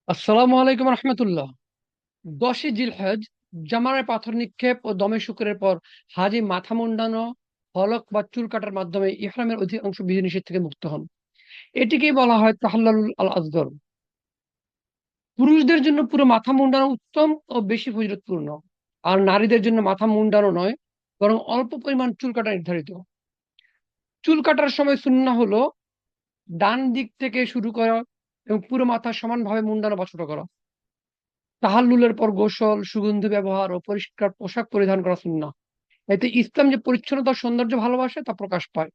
আসসালামু আলাইকুম রহমতুল্লাহ। 10ই জিলহজ, জামারে পাথর নিক্ষেপ ও দমে শুকরের পর হাজি মাথা মুন্ডানো, হলক বা চুল কাটার মাধ্যমে ইহরামের অধিকাংশ বিধিনিষেধ থেকে মুক্ত হন। এটিকেই বলা হয় তাহাল্লুল আল আসগর। পুরুষদের জন্য পুরো মাথা মুন্ডানো উত্তম ও বেশি ফজিলতপূর্ণ, আর নারীদের জন্য মাথা মুন্ডানো নয়, বরং অল্প পরিমাণ চুল কাটা নির্ধারিত। চুল কাটার সময় সুন্নাহ হলো ডান দিক থেকে শুরু করা এবং পুরো মাথা সমানভাবে মুন্ডানো বা ছোট করা। তাহাল্লুলের পর গোসল, সুগন্ধি ব্যবহার ও পরিষ্কার পোশাক পরিধান করা সুন্নাহ। এতে ইসলাম যে পরিচ্ছন্নতা ও সৌন্দর্য ভালোবাসে তা প্রকাশ পায়।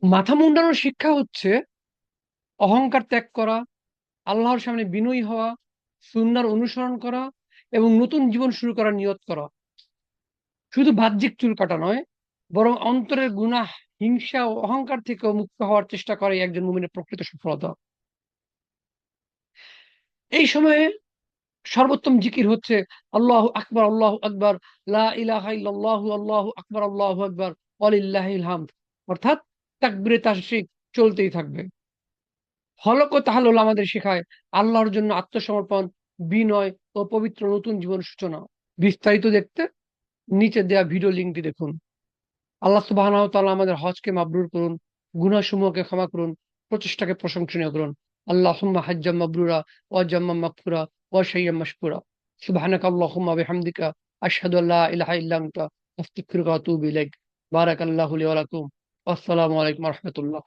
মাথা মুন্ডানোর শিক্ষা হচ্ছে অহংকার ত্যাগ করা, আল্লাহর সামনে বিনয়ী হওয়া, সুন্নাহর অনুসরণ করা এবং নতুন জীবন শুরু করার নিয়ত করা। শুধু বাহ্যিক চুল কাটা নয়, বরং অন্তরের গুনাহ, হিংসা ও অহংকার থেকেও মুক্ত হওয়ার চেষ্টা করে একজন মুমিনের প্রকৃত সফলতা। এই সময়ে সর্বোত্তম জিকির হচ্ছে আল্লাহু আকবার, আল্লাহু আকবার, লা ইলাহা ইল্লাল্লাহু, আল্লাহু আকবার, আল্লাহু আকবার, ওয়ালিল্লাহিল হামদ। অর্থাৎ তাকবীরে তাশরিক চলতেই থাকবে। হলক ও তাহাল্লুল আমাদের শেখায় আল্লাহর জন্য আত্মসমর্পণ, বিনয় ও পবিত্র নতুন জীবন সূচনা। বিস্তারিত দেখতে নিচে দেয়া ভিডিও লিঙ্কটি দেখুন। আল্লাহ সুবহানাহু ওয়া তাআলা আমাদের হজকে মাবরুর করুন, গুনাহসমূহকে ক্ষমা করুন, প্রচেষ্টাকে প্রশংসনীয় করুন। আল্লাহুম্মা হাজ্জাম মাবরুরা ওয়া জাম্মাম মাগফুরা ওয়া শাইয়্যাম মাশকুরা। সুবহানাকা আল্লাহুম্মা বিহামদিকা আশহাদু আল্লা ইলাহা ইল্লা আনতা আস্তাগফিরুকা ওয়া আতুবু ইলাইক। বারাকাল্লাহু লি ওয়া লাকুম। আসসালামু আলাইকুম ওয়া রাহমাতুল্লাহ।